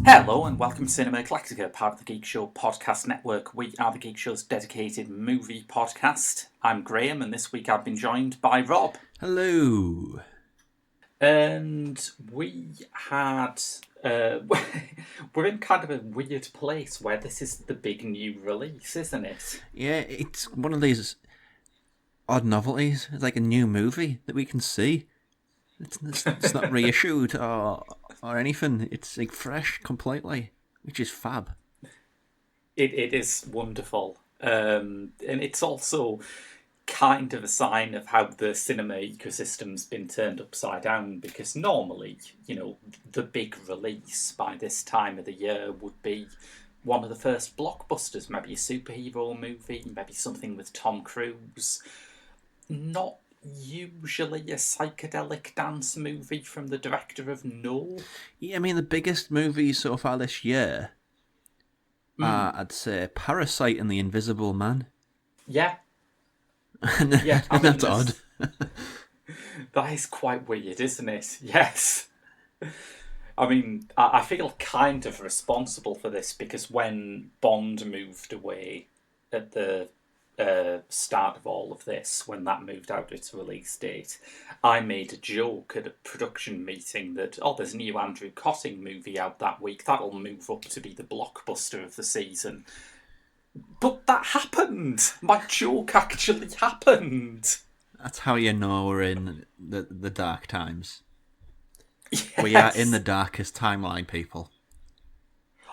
Hello and welcome to Cinema Eclectica, part of the Geek Show podcast network. We are the Geek Show's dedicated movie podcast. I'm Graham, and this week I've been joined by Rob. Hello. And we had... we're in kind of a weird place where this is the big new release, isn't it? Yeah, it's one of these odd novelties. It's like a new movie that we can see. It's not reissued or anything. It's like fresh completely, which is fab. It is wonderful. And it's also kind of a sign of how the cinema ecosystem's been turned upside down, because normally, you know, the big release by this time of the year would be one of the first blockbusters, maybe a superhero movie, maybe something with Tom Cruise. Not usually a psychedelic dance movie from the director of No. Yeah, I mean, the biggest movies so far this year are, I'd say, Parasite and The Invisible Man. Yeah. Yeah, I mean, that's odd. That is quite weird, isn't it? Yes. I mean, I feel kind of responsible for this, because when Bond moved away at the start of all of this, when that moved out its release date, I made a joke at a production meeting that, there's a new Andrew Cotting movie out that week, that'll move up to be the blockbuster of the season. But that happened! My joke actually happened! That's how you know we're in the dark times. Yes. We are in the darkest timeline, people.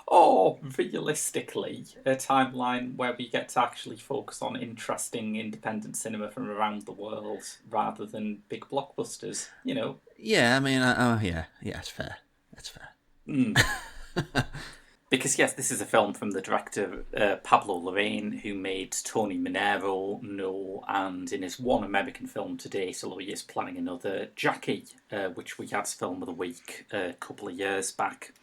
Or, realistically, a timeline where we get to actually focus on interesting independent cinema from around the world rather than big blockbusters, you know. Yeah, I mean, yeah, it's fair. That's fair. Because, yes, this is a film from the director Pablo Larraín, who made Tony Manero, No, and in his one American film to date, although he is planning another, Jackie, which we had as Film of the Week a couple of years back.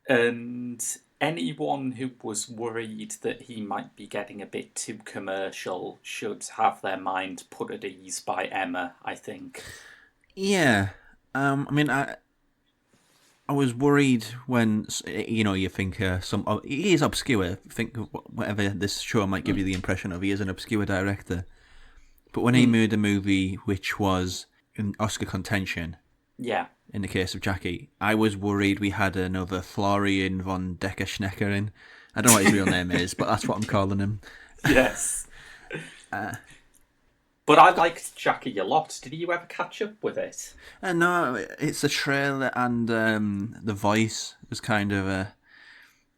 And anyone who was worried that he might be getting a bit too commercial should have their mind put at ease by Emma, I think. Yeah. I mean, I was worried when, you know, you think he is obscure. Think whatever this show might give you the impression of, he is an obscure director. But when he made a movie which was in Oscar contention, yeah, in the case of Jackie, I was worried we had another Florian von Decker-Schnecker in. I don't know what his real name is, but that's what I'm calling him. Yes. But I liked Jackie a lot. Did you ever catch up with it? No, it's the trailer and the voice was kind of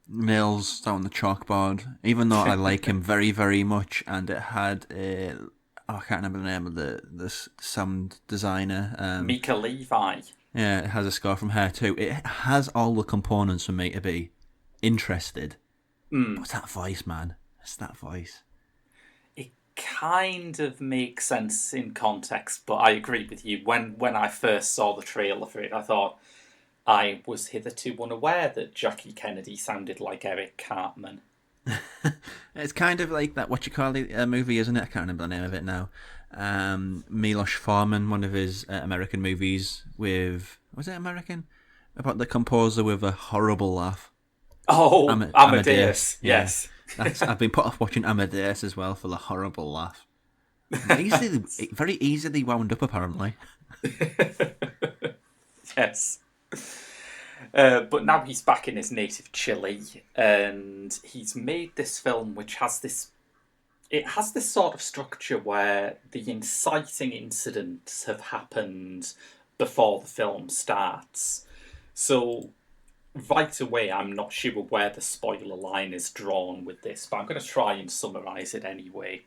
nails down the chalkboard. Even though I like him very, very much, and it had I can't remember the name of the sound designer. Mika Levi. Yeah, it has a score from her too. It has all the components for me to be interested. But that voice, man. It's that voice. It kind of makes sense in context, but I agree with you. When I first saw the trailer for it, I thought I was hitherto unaware that Jackie Kennedy sounded like Eric Cartman. It's kind of like that, what you call it, movie, isn't it? I can't remember the name of it now. Milos Forman, one of his American movies with... Was it American? About the composer with a horrible laugh. Oh, Amadeus. Yes. Yeah, I've been put off watching Amadeus as well for the horrible laugh. Very easily wound up, apparently. Yes. But now he's back in his native Chile, and he's made this film which has this... It has this sort of structure where the inciting incidents have happened before the film starts. So right away, I'm not sure where the spoiler line is drawn with this, but I'm going to try and summarise it anyway.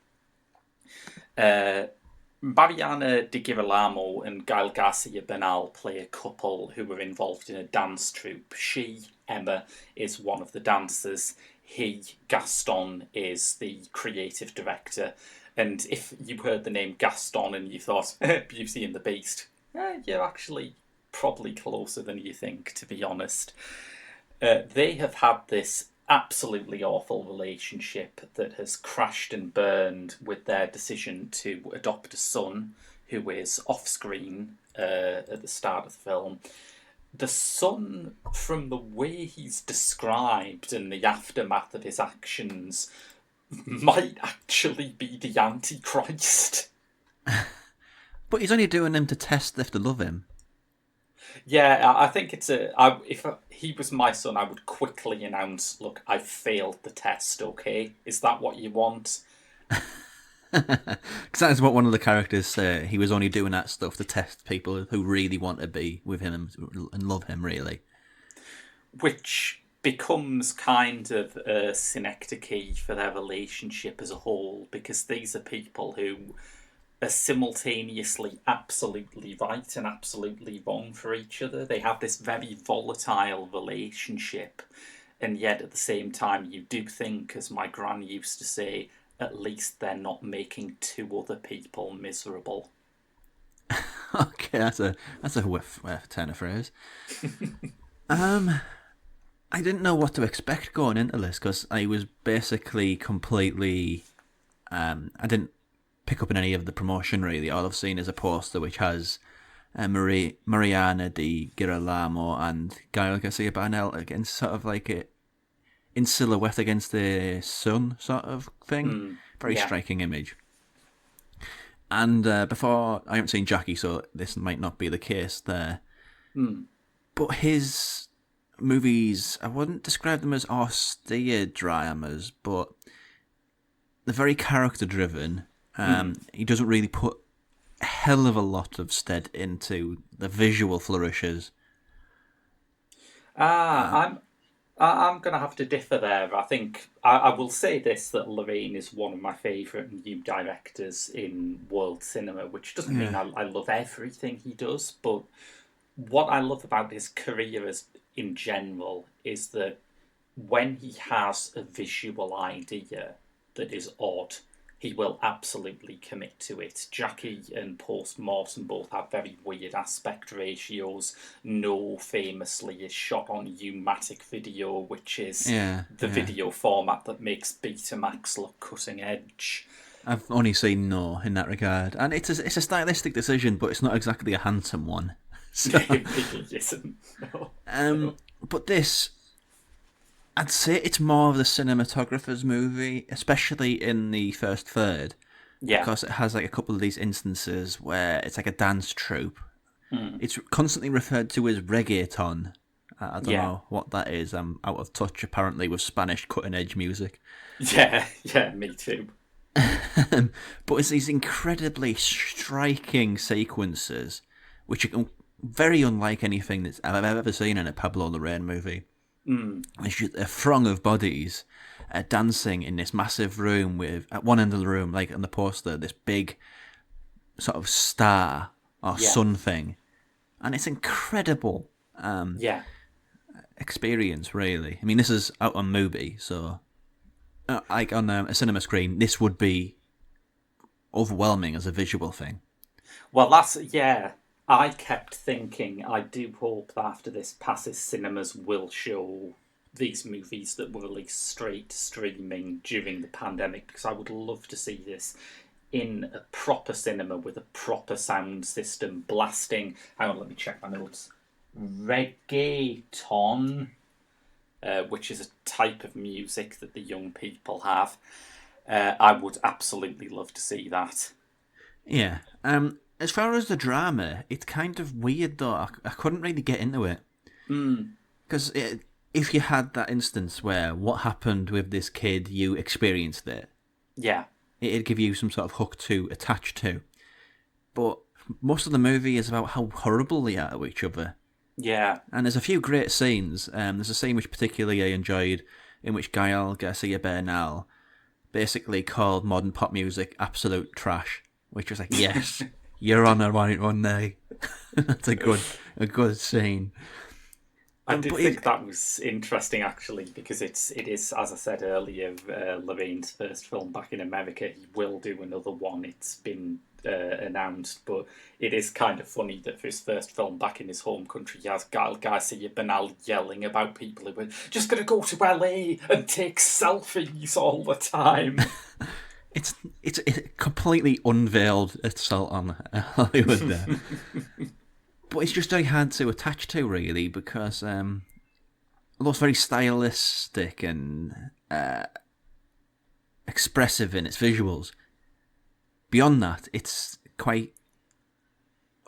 Mariana de Girolamo and Gael Garcia Bernal play a couple who were involved in a dance troupe. She, Emma, is one of the dancers. He, Gaston, is the creative director. And if you heard the name Gaston and you thought, Beauty and the Beast, you're actually probably closer than you think, to be honest. They have had this absolutely awful relationship that has crashed and burned with their decision to adopt a son who is off screen at the start of the film. The son, from the way he's described and the aftermath of his actions, might actually be the Antichrist. But he's only doing them to test if they love him. Yeah, I think it's if he was my son, I would quickly announce, "Look, I failed the test. Okay, is that what you want?" Because that is what one of the characters say. He was only doing that stuff to test people who really want to be with him and love him, really. Which becomes kind of a synecdoche for their relationship as a whole, because these are people who are simultaneously absolutely right and absolutely wrong for each other. They have this very volatile relationship, and yet at the same time, you do think, as my gran used to say, at least they're not making two other people miserable. Okay, that's a whiff turn of phrase. I didn't know what to expect going into this because I was basically completely. I didn't pick up in any of the promotion really. All I've seen is a poster which has Mariana Di Girolamo and Gael Garcia Bernal against sort of like it in silhouette against the sun, sort of thing. Very Yeah. striking image. And before, I haven't seen Jackie, so this might not be the case there. But his movies, I wouldn't describe them as austere dramas, but they're very character driven. He doesn't really put a hell of a lot of stead into the visual flourishes. I'm going to have to differ there. I think I will say this, that Lorraine is one of my favourite new directors in world cinema, which doesn't mean I love everything he does, but what I love about his career as in general is that when he has a visual idea that is odd, he will absolutely commit to it. Jackie and Post Mortem both have very weird aspect ratios. No famously is shot on U-matic video, which is the video format that makes Betamax look cutting edge. I've only seen No in that regard, and it's a stylistic decision, but it's not exactly a handsome one. So, It really isn't. No. But this, I'd say it's more of the cinematographer's movie, especially in the first third. Yeah. Because it has like a couple of these instances where it's like a dance troupe. It's constantly referred to as reggaeton. I don't know what that is. I'm out of touch apparently with Spanish cutting edge music. Yeah, me too. But it's these incredibly striking sequences, which are very unlike anything that I've ever seen in a Pablo Larraín movie. It's just a throng of bodies dancing in this massive room with, at one end of the room, like on the poster, this big sort of star or sun thing. And it's incredible experience, really. I mean, this is out on Mubi, so like on a cinema screen, this would be overwhelming as a visual thing. Well, that's, I kept thinking, I do hope that after this passes, cinemas will show these movies that were released straight to streaming during the pandemic, because I would love to see this in a proper cinema with a proper sound system blasting. Hang on, let me check my notes. Reggaeton, which is a type of music that the young people have. I would absolutely love to see that. Yeah. As far as the drama, it's kind of weird though. I couldn't really get into it. Because if you had that instance where what happened with this kid, you experienced it. Yeah. It'd give you some sort of hook to attach to. But most of the movie is about how horrible they are to each other. Yeah. And there's a few great scenes. There's a scene which particularly I enjoyed in which Gael Garcia Bernal basically called modern pop music absolute trash. Which was like, yes, you're on the right one there. That's a good scene. I did But think that was interesting actually because it is, as I said earlier, Levaine's first film back in America. He will do another one. It's been announced, but it is kind of funny that for his first film back in his home country, he has Guy Garcia Bernal yelling about people who are just going to go to LA and take selfies all the time. it's completely unveiled assault on Hollywood there. But it's just very hard to attach to, really, because although it's very stylistic and expressive in its visuals, beyond that, it's quite,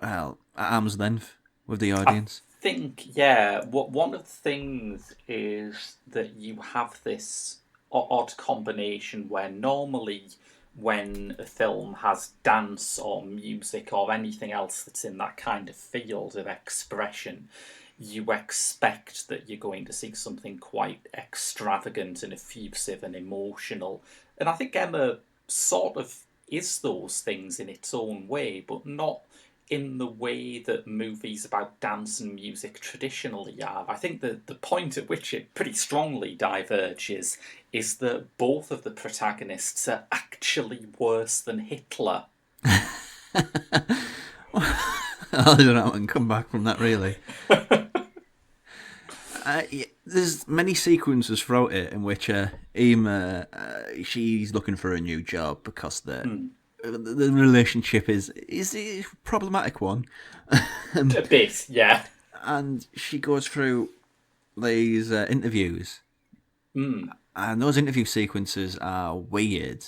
well, at arm's length with the I audience. think, yeah, what one of the things is that you have this odd combination where normally when a film has dance or music or anything else that's in that kind of field of expression, you expect that you're going to see something quite extravagant and effusive and emotional. And I think Emma sort of is those things in its own way, but not in the way that movies about dance and music traditionally are. I think the point at which it pretty strongly diverges is that both of the protagonists are actually worse than Hitler. I don't know, I can come back from that, really. There's many sequences throughout it in which Emma, she's looking for a new job because the relationship is a problematic one. A bit, yeah. And she goes through these interviews, and those interview sequences are weird.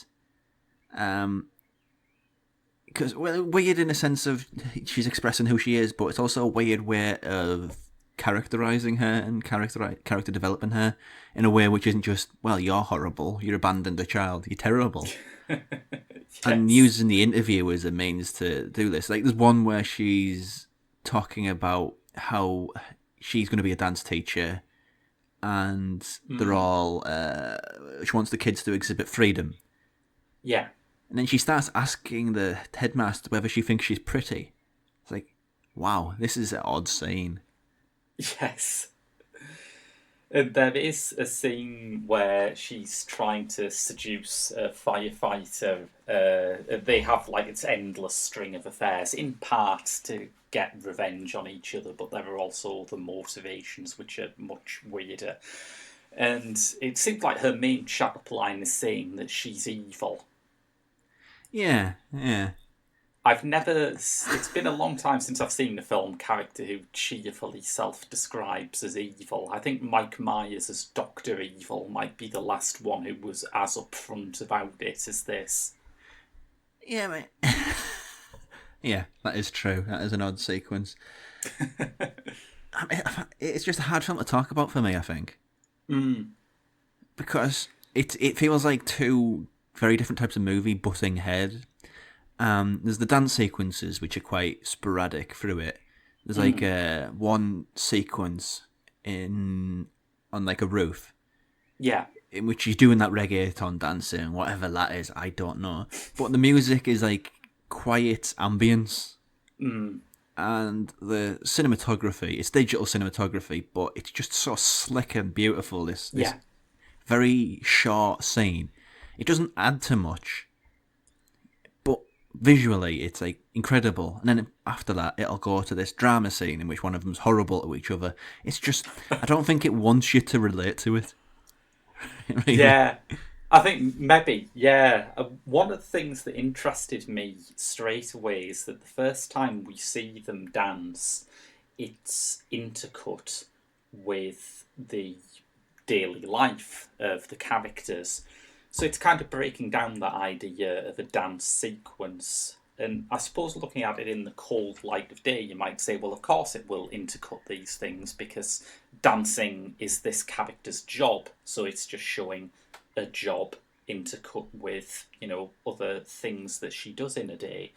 Because weird in a sense of she's expressing who she is, but it's also a weird way of characterizing her and character developing her in a way which isn't just, well, you're horrible, you abandoned a child, you're terrible. And Yes. using the interview as a means to do this. Like, there's one where she's talking about how she's going to be a dance teacher, and they're all. She wants the kids to exhibit freedom, Yeah. and then she starts asking the headmaster whether she thinks she's pretty. It's like, wow, this is an odd scene. Yes. And there is a scene where she's trying to seduce a firefighter. They have like its endless string of affairs, in part to get revenge on each other, but there are also other motivations which are much weirder. And it seems like her main chat line is saying that she's evil. Yeah, yeah. I've never. It's been a long time since I've seen a film character who cheerfully self describes as evil. I think Mike Myers as Dr. Evil might be the last one who was as upfront about it as this. Yeah, mate. Yeah, that is true. That is an odd sequence. I mean, it's just a hard film to talk about for me, I think. Because it feels like two very different types of movie butting head. There's the dance sequences, which are quite sporadic through it. There's like one sequence on like a roof Yeah. in which she's doing that reggaeton dancing, whatever that is, I don't know. But the music is like quiet ambience. And the cinematography, it's digital cinematography, but it's just so slick and beautiful. This Yeah. very short scene. It doesn't add to much, but visually it's like incredible. And then after that, it'll go to this drama scene in which one of them's horrible to each other. It's just, I don't think it wants you to relate to it. Really. Yeah. I think maybe, yeah. One of the things that interested me straight away is that the first time we see them dance, it's intercut with the daily life of the characters. So it's kind of breaking down that idea of a dance sequence. And I suppose looking at it in the cold light of day, you might say, well, of course it will intercut these things because dancing is this character's job. So it's just showing a job intercut with, other things that she does in a day.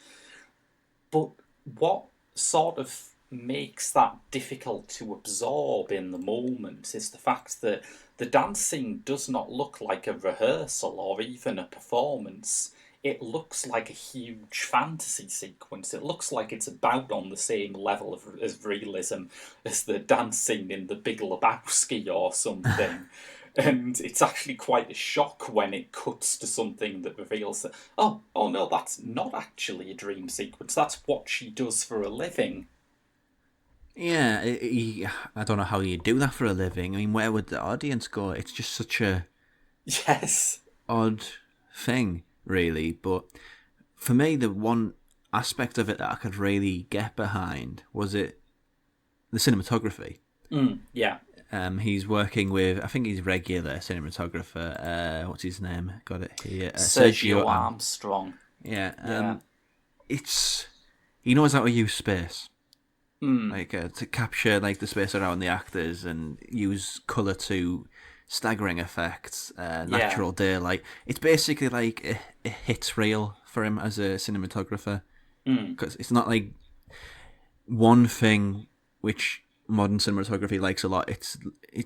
But what sort of makes that difficult to absorb in the moment is the fact that the dancing does not look like a rehearsal or even a performance. it looks like a huge fantasy sequence. It looks like it's about on the same level as realism as the dancing in The Big Lebowski or something. And it's actually quite a shock when it cuts to something that reveals that, oh no, that's not actually a dream sequence. That's what she does for a living. Yeah, I don't know how you do that for a living. I mean, where would the audience go? It's just such a Yes. odd thing, really. But for me, the one aspect of it that I could really get behind was the cinematography. Yeah. He's working with, I think he's regular cinematographer. What's his name? Got it here. Sergio Armstrong. Yeah. Yeah. It's he knows how to use space, like to capture like the space around the actors and use color to staggering effects, natural daylight. It's basically like a hit reel for him as a cinematographer, because it's not like one thing which modern cinematography likes a lot. It's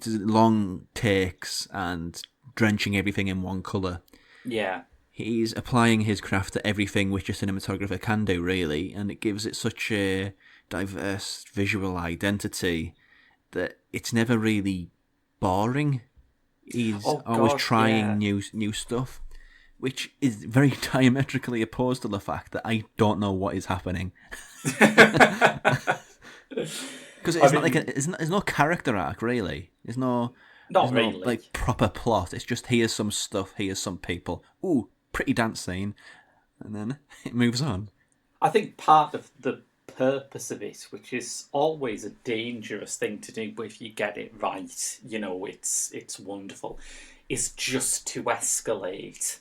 long takes and drenching everything in one color. Yeah. He's applying his craft to everything which a cinematographer can do, really, and it gives it such a diverse visual identity that it's never really boring. He's Oh always God, trying yeah. new stuff, which is very diametrically opposed to the fact that I don't know what is happening. Because I it's not like mean, there's no character arc, really. There's not no really. like proper plot. It's just here's some stuff, here's some people. Ooh, pretty dance scene, and then it moves on. I think part of the purpose of it, which is always a dangerous thing to do, but if you get it right, it's wonderful, is just to escalate.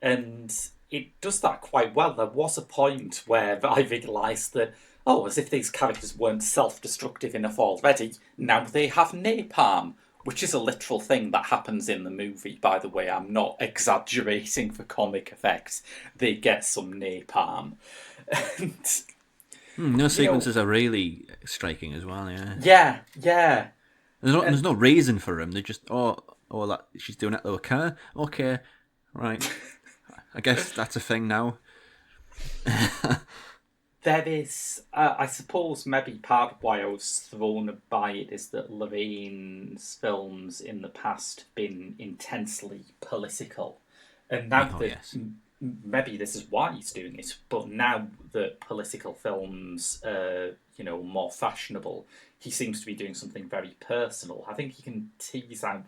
And it does that quite well. There was a point where I realised that, as if these characters weren't self destructive enough already, now they have napalm, which is a literal thing that happens in the movie, by the way. I'm not exaggerating for comic effects. They get some napalm. And, Those you know, sequences are really striking as well. Yeah, yeah, yeah. there's And no reason for them. They're just that she's doing it to a car. Okay, right. I guess that's a thing now. there is, I suppose, maybe part of why I was thrown by it is that Lorraine's films in the past have been intensely political, and now Oh that yes. maybe this is why he's doing it, but now that political films are, more fashionable, he seems to be doing something very personal. I think he can tease out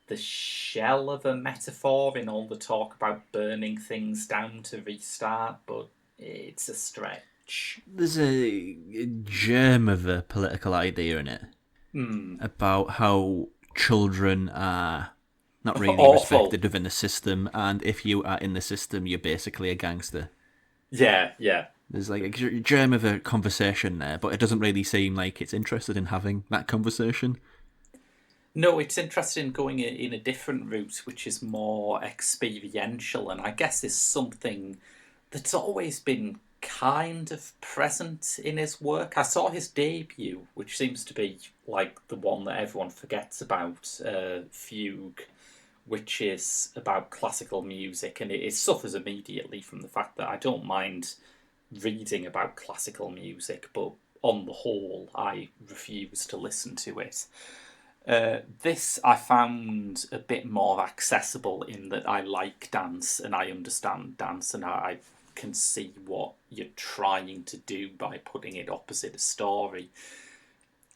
the shell of a metaphor in all the talk about burning things down to restart, but it's a stretch. There's a germ of a political idea in it Hmm. about how children are not really Awful. respected within the system, and if you are in the system, you're basically a gangster. Yeah, yeah. There's like a germ of a conversation there, but it doesn't really seem like it's interested in having that conversation. No, it's interesting going in a different route, which is more experiential, and I guess is something that's always been kind of present in his work. I saw his debut, which seems to be like the one that everyone forgets about, Fugue, which is about classical music, and it suffers immediately from the fact that I don't mind reading about classical music, but on the whole, I refuse to listen to it. This I found a bit more accessible in that I like dance and I understand dance and I can see what you're trying to do by putting it opposite a story.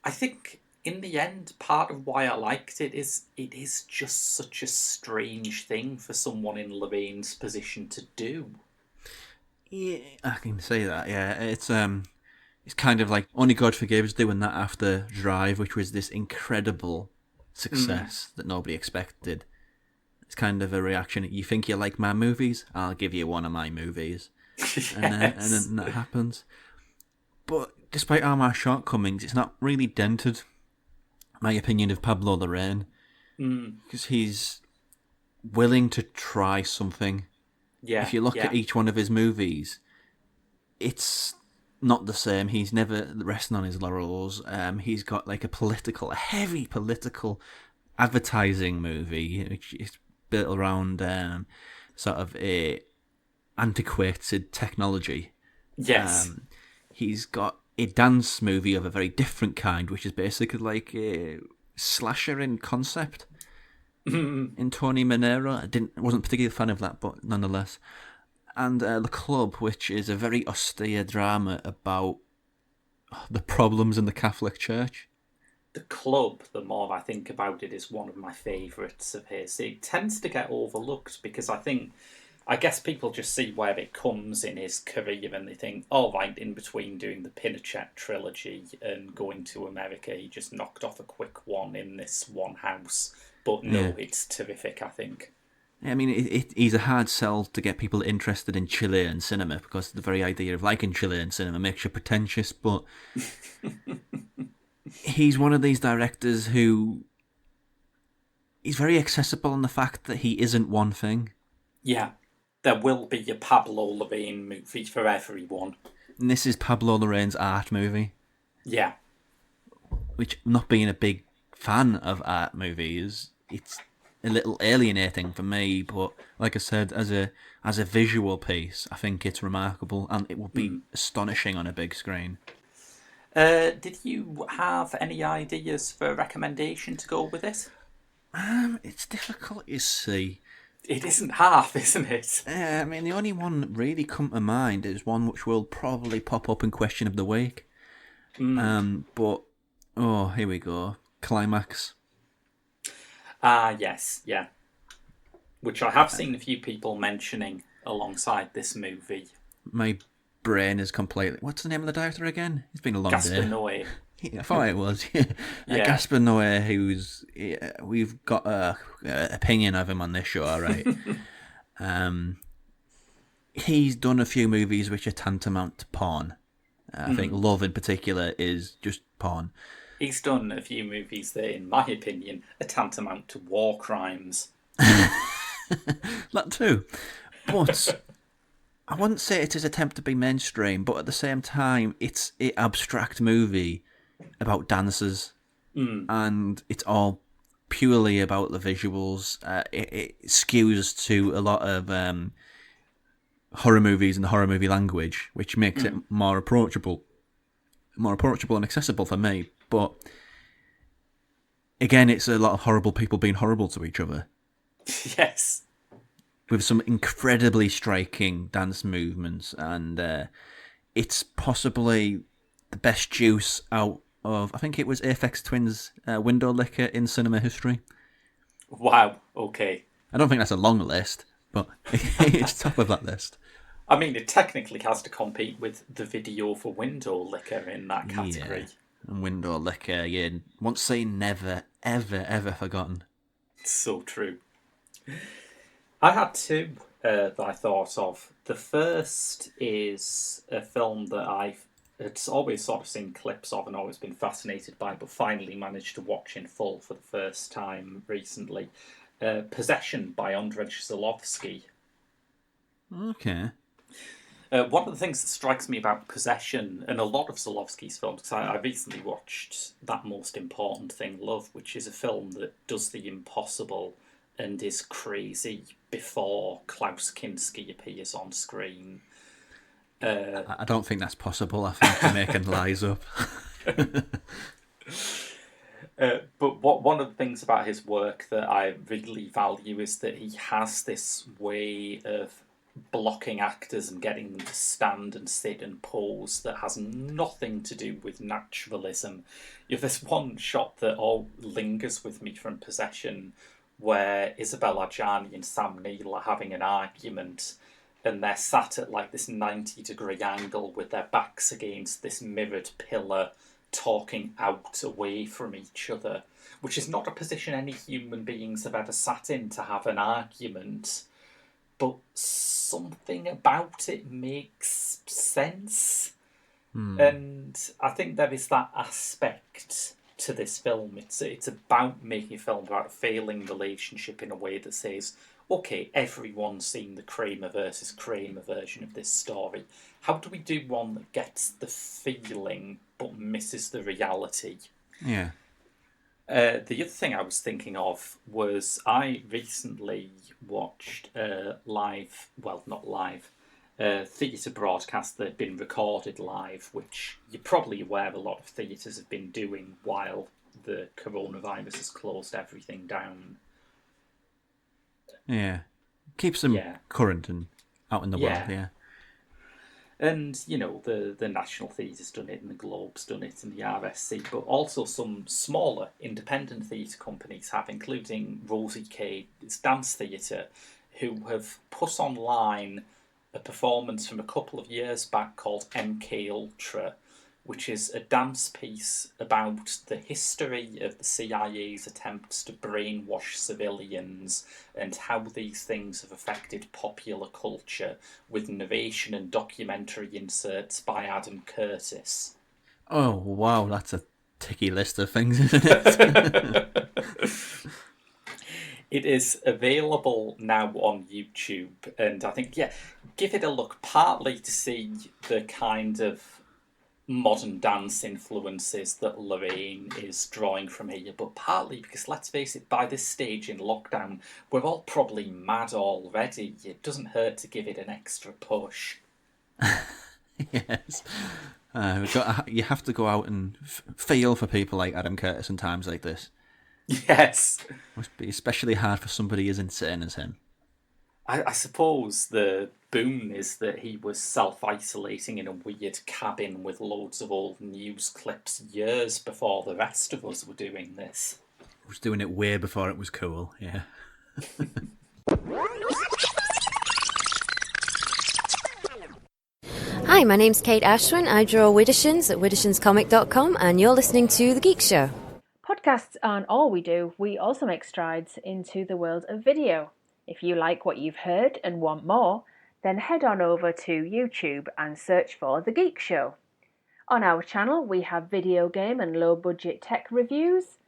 I think in the end, part of why I liked it is just such a strange thing for someone in Lorraine's position to do. Yeah, I can say that. Yeah, it's kind of like only God Forgives doing that after Drive, which was this incredible success that nobody expected. It's kind of a reaction. You think you like my movies? I'll give you one of my movies, and Yes. then that happens. But despite all my shortcomings, it's not really dented my opinion of Pablo Larraín, because he's willing to try something. Yeah, If you look at yeah. each one of his movies, it's not the same. He's never resting on his laurels. He's got like a heavy political advertising movie, which is built around sort of a antiquated technology. Yes. Um, he's got a dance movie of a very different kind, which is basically like a slasher in concept. In Tony Manero, wasn't particularly a fan of that, but nonetheless. And The Club, which is a very austere drama about the problems in the Catholic Church. The Club, the more I think about it, is one of my favourites of his. It tends to get overlooked because I guess people just see where it comes in his career and they think, oh, right, in between doing the Pinochet trilogy and going to America, he just knocked off a quick one in this one house. But Yeah. no, it's terrific, I think. I mean, he's a hard sell to get people interested in Chilean cinema because the very idea of liking Chilean cinema makes you pretentious, but he's one of these directors who he's very accessible in the fact that he isn't one thing. Yeah, there will be a Pablo Larraín movie for everyone. And this is Pablo Larraín's art movie, Yeah. which, not being a big fan of art movies, it's a little alienating for me. But like I said, as a visual piece, I think it's remarkable, and it would be astonishing on a big screen. Did you have any ideas for a recommendation to go with it? It's difficult to see. It isn't half, isn't it? I mean, the only one that really come to mind is one which will probably pop up in Question of the Week. But here we go. Climax. Ah, yes, yeah. Which I have seen a few people mentioning alongside this movie. My brain is completely. What's the name of the director again? It's been a long Gaspar day. Noé. Yeah, I thought it was. Yeah. Gaspar Noé, who's we've got a opinion of him on this show, all right? He's done a few movies which are tantamount to porn. I think Love in particular is just porn. He's done a few movies that, in my opinion, are tantamount to war crimes. That too. But I wouldn't say it's his attempt to be mainstream, but at the same time, it's an abstract movie about dancers. And it's all purely about the visuals. It skews to a lot of horror movies and the horror movie language, which makes it more approachable and accessible for me. But again, it's a lot of horrible people being horrible to each other. Yes. With some incredibly striking dance movements, and it's possibly the best juice out of, I think it was Aphex Twin's Window Licker in cinema history. Wow, okay. I don't think that's a long list, but it's top of that list. I mean, it technically has to compete with the video for Window Licker in that category. Yeah. And Window Licker, yeah, once seen, never, ever, ever forgotten. So true. I had two that I thought of. The first is a film that it's always sort of seen clips of and always been fascinated by, but finally managed to watch in full for the first time recently. Possession by Andrzej Zulawski. Okay. One of the things that strikes me about Possession and a lot of Zulawski's films, because I recently watched That Most Important Thing, Love, which is a film that does the impossible and is crazy before Klaus Kinski appears on screen. I don't think that's possible. I think you're making lies up. But one of the things about his work that I really value is that he has this way of blocking actors and getting them to stand and sit and pose that has nothing to do with naturalism. You have this one shot that all lingers with me from Possession where Isabel Adjani and Sam Neill are having an argument and they're sat at like this 90-degree angle with their backs against this mirrored pillar talking out away from each other, which is not a position any human beings have ever sat in to have an argument, but something about it makes sense. And I think there is that aspect to this film. It's about making a film about a failing relationship in a way that says, okay, everyone's seen the Kramer versus Kramer version of this story. How do we do one that gets the feeling but misses the reality? Yeah. The other thing I was thinking of was I recently watched not live, theatre broadcasts that have been recorded live, which you're probably aware a lot of theatres have been doing while the coronavirus has closed everything down. Yeah. Keeps them Yeah. current and out in the world, yeah. And, the National Theatre's done it, and the Globe's done it, and the RSC, but also some smaller independent theatre companies have, including Rosie Kade's Dance Theatre, who have put online a performance from a couple of years back called MK Ultra, which is a dance piece about the history of the CIA's attempts to brainwash civilians and how these things have affected popular culture, with narration and documentary inserts by Adam Curtis. Oh, wow, that's a ticky list of things, isn't it? It is available now on YouTube, and I think, give it a look, partly to see the kind of modern dance influences that Lorraine is drawing from here, but partly because, let's face it, by this stage in lockdown, we're all probably mad already. It doesn't hurt to give it an extra push. Yes. You have to go out and feel for people like Adam Curtis in times like this. Yes. It must be especially hard for somebody as insane as him. I suppose the boon is that he was self-isolating in a weird cabin with loads of old news clips years before the rest of us were doing this. He was doing it way before it was cool, yeah. Hi, my name's Kate Ashwin. I draw Widdershins at widdershinscomic.com, and you're listening to The Geek Show. Podcasts aren't all we do. We also make strides into the world of video. If you like what you've heard and want more, then head on over to YouTube and search for The Geek Show. On our channel, we have video game and low-budget tech reviews,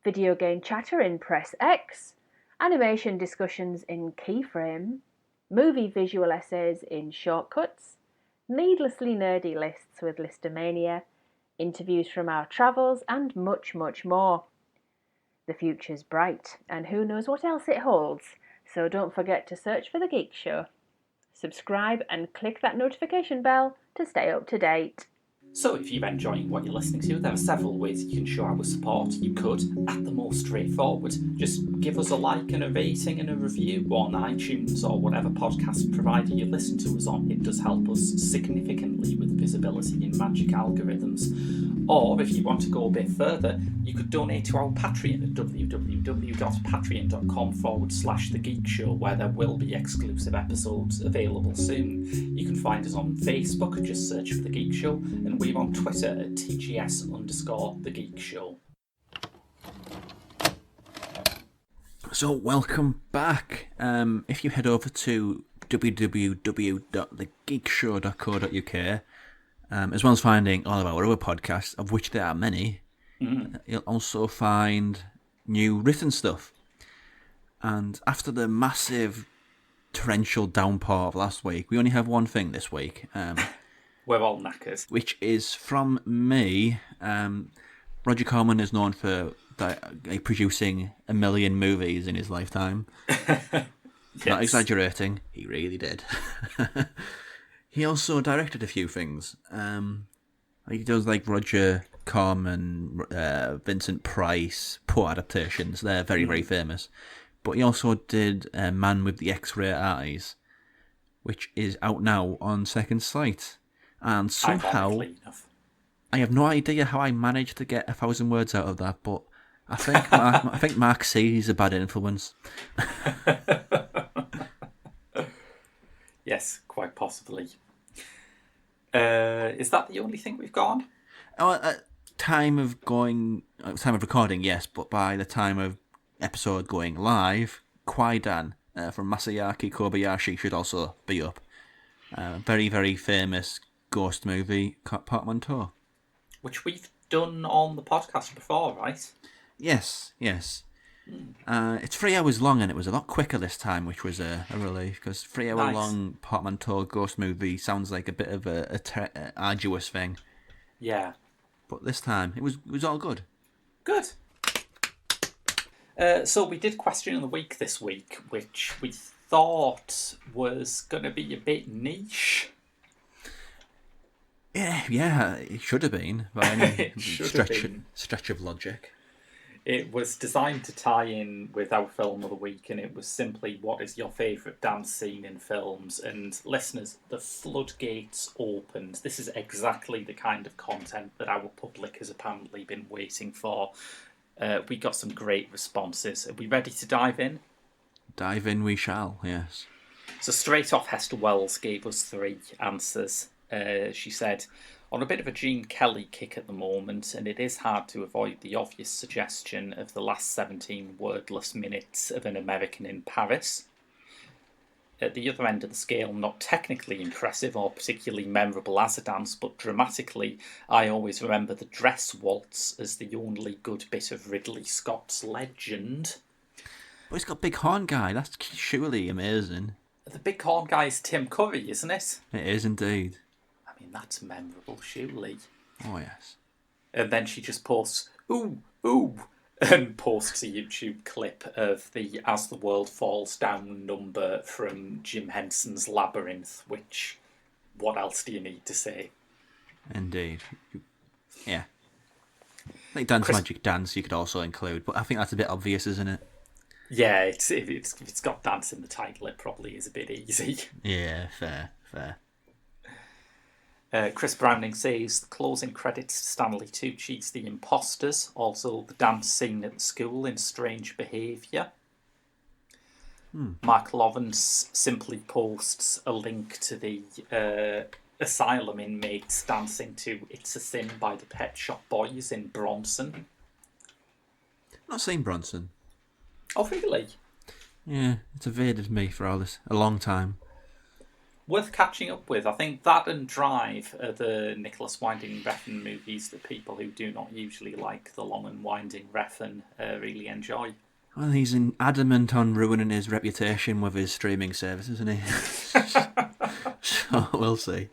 video game chatter in Press X, animation discussions in Keyframe, movie visual essays in Shortcuts, needlessly nerdy lists with Listomania, interviews from our travels, and much, much more. The future's bright, and who knows what else it holds, so don't forget to search for The Geek Show. Subscribe and click that notification bell to stay up to date. So if you're enjoying what you're listening to, there are several ways you can show our support. You could, at the most straightforward, just give us a like and a rating and a review on iTunes or whatever podcast provider you listen to us on. It does help us significantly with visibility in magic algorithms. Or if you want to go a bit further, you could donate to our Patreon at www.patreon.com/The Geek Show, where there will be exclusive episodes available soon. You can find us on Facebook, just search for The Geek Show, and we're on Twitter at TGS_The Geek Show. So welcome back. If you head over to www.thegeekshow.co.uk, as well as finding all of our other podcasts, of which there are many, you'll also find new written stuff. And after the massive torrential downpour of last week, we only have one thing this week. We're all knackers. Which is from me. Roger Corman is known for producing 1 million movies in his lifetime. Yes. Not exaggerating, he really did. He also directed a few things. He does like Roger Corman, Vincent Price, poor adaptations. They're very, very famous. But he also did Man with the X-Ray Eyes, which is out now on Second Sight. And somehow, I have no idea how I managed to get 1,000 words out of that, but I think Mark C is a bad influence. Yes, quite possibly. Is that the only thing we've got on? Oh, at time of recording, yes, but by the time of episode going live, Kwaidan from Masayaki Kobayashi should also be up. Very, very famous ghost movie, Portmanteau. Which we've done on the podcast before, right? Yes. It's 3 hours long, and it was a lot quicker this time, which was a relief, because 3 hour long Portmanteau ghost movie sounds like a bit of a arduous thing. Yeah. But this time, it was all good. Good. So we did Question of the Week this week, which we thought was going to be a bit niche. Yeah, it should have been by any It should have been. stretch of logic. It was designed to tie in with our film of the week, and it was simply, what is your favourite dance scene in films? And listeners, the floodgates opened. This is exactly the kind of content that our public has apparently been waiting for. We got some great responses. Are we ready to dive in? Dive in we shall, yes. So straight off, Hester Wells gave us 3 answers. She said, on a bit of a Gene Kelly kick at the moment, and it is hard to avoid the obvious suggestion of the last 17 wordless minutes of An American in Paris. At the other end of the scale, not technically impressive or particularly memorable as a dance, but dramatically, I always remember the dress waltz as the only good bit of Ridley Scott's legend. But he's got Big Horn Guy. That's surely amazing. The big horn guy is Tim Curry, isn't it? It is indeed. I mean, that's memorable, surely. Oh, yes. And then she just posts, ooh, ooh, and posts a YouTube clip of the As the World Falls Down number from Jim Henson's Labyrinth, which, what else do you need to say? Indeed. Yeah. Like Dance Magic Dance you could also include, but I think that's a bit obvious, isn't it? Yeah, if it's got dance in the title, it probably is a bit easy. Yeah, fair. Chris Browning says the closing credits to Stanley Tucci's The Imposters, also the dance scene at the school in Strange Behaviour. Mark Lovins simply posts a link to the asylum inmates dancing to It's a Sin by the Pet Shop Boys in Bronson. Not seen Bronson. Oh, really? Yeah, it's evaded me for a long time. Worth catching up with. I think that and Drive are the Nicholas Winding Refn movies that people who do not usually like the long and winding Refn really enjoy. Well, he's adamant on ruining his reputation with his streaming service, isn't he? So we'll see.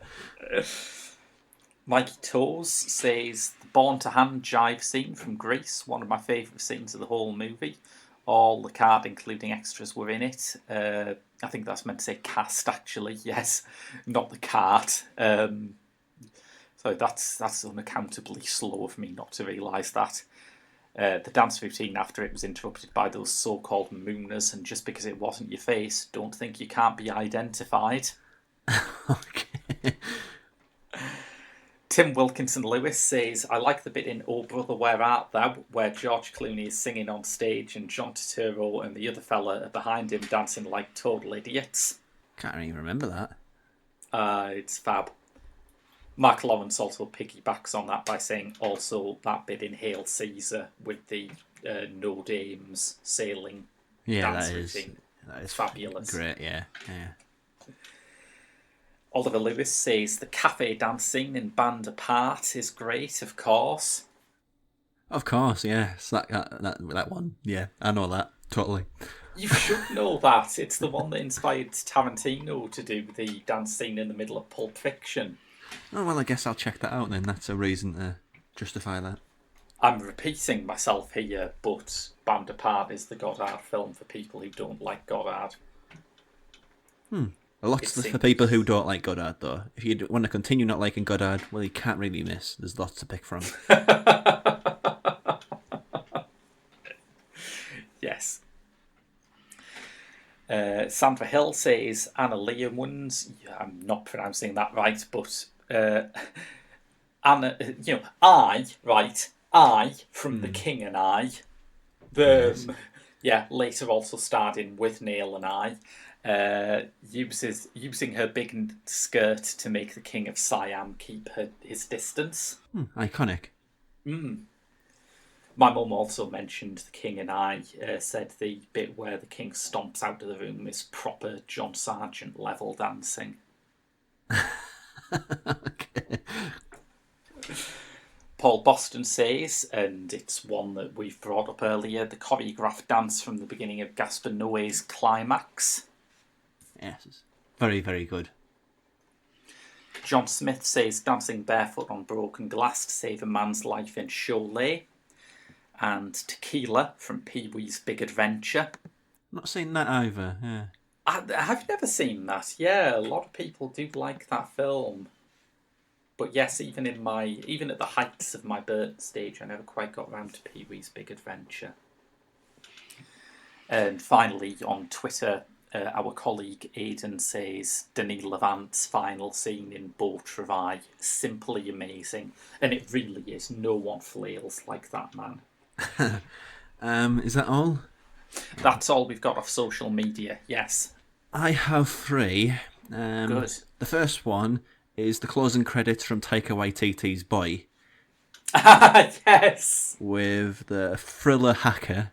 Mikey Toes says the Born to Hand jive scene from Grease, one of my favourite scenes of the whole movie. All the card, including extras, were in it. I think that's meant to say cast, actually. Yes, not the card. So that's unaccountably slow of me not to realise that. The dance routine after it was interrupted by those so-called mooners, and just because it wasn't your face, don't think you can't be identified. Okay. Tim Wilkinson Lewis says, I like the bit in Oh Brother Where Art Thou, where George Clooney is singing on stage and John Turturro and the other fella are behind him dancing like total idiots. Can't even remember that. It's fab. Mark Lawrence also piggybacks on that by saying also that bit in Hail Caesar with the no dames sailing dance routine. That is fabulous. Great, yeah. Oliver Lewis says the cafe dance scene in Band Apart is great, of course. Of course, yes. That one. Yeah, I know that. Totally. You should know that. It's the one that inspired Tarantino to do the dance scene in the middle of Pulp Fiction. Oh, well, I guess I'll check that out then. That's a reason to justify that. I'm repeating myself here, but Band Apart is the Godard film for people who don't like Godard. Lots for people who don't like Godard, though. If you want to continue not liking Godard, well, you can't really miss. There's lots to pick from. Yes. Sandra Hill says Anna Leonwans. I'm not pronouncing that right, but Anna, I from The King and I. Yes. Yeah, later also starred in With Neil and I. Using her big skirt to make the King of Siam keep his distance. Iconic. My mum also mentioned The King and I, said the bit where the King stomps out of the room is proper John Sargent level dancing. Okay. Paul Boston says, and it's one that we've brought up earlier, the choreographed dance from the beginning of Gaspar Noé's Climax. Yes. Very, very good. John Smith says dancing barefoot on broken glass to save a man's life in Cholet. And Tequila from Pee-wee's Big Adventure. Not seen that either, yeah. I've never seen that. Yeah, a lot of people do like that film. But yes, even at the heights of my Burton stage, I never quite got round to Pee Wee's Big Adventure. And finally, on Twitter, our colleague Aidan says Denis Lavant's final scene in Beau Travail, simply amazing. And it really is. No one flails like that man. Is that all? That's all we've got off social media, yes. I have three. Good. The first one is the closing credits from Taika Waititi's Boy. Yes. With the thriller hacker.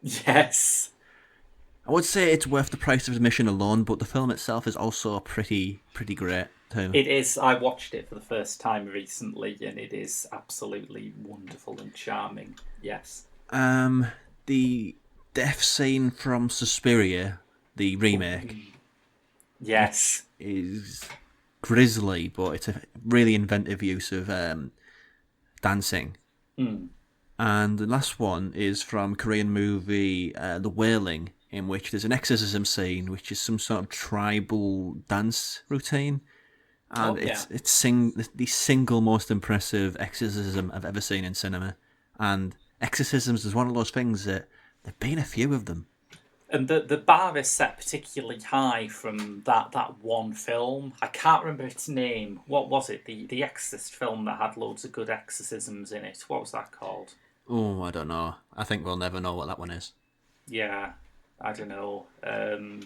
Yes. I would say it's worth the price of admission alone, but the film itself is also pretty great too. It is. I watched it for the first time recently, and it is absolutely wonderful and charming. Yes. The death scene from Suspiria, the remake. Yes. Is grisly, but it's a really inventive use of dancing. And the last one is from Korean movie The Wailing, in which there's an exorcism scene, which is some sort of tribal dance routine. And it's the single most impressive exorcism I've ever seen in cinema. And exorcisms is one of those things that there've been a few of them. And the bar is set particularly high from that one film. I can't remember its name. What was it? The Exorcist film that had loads of good exorcisms in it. What was that called? Oh, I don't know. I think we'll never know what that one is. Yeah, I don't know.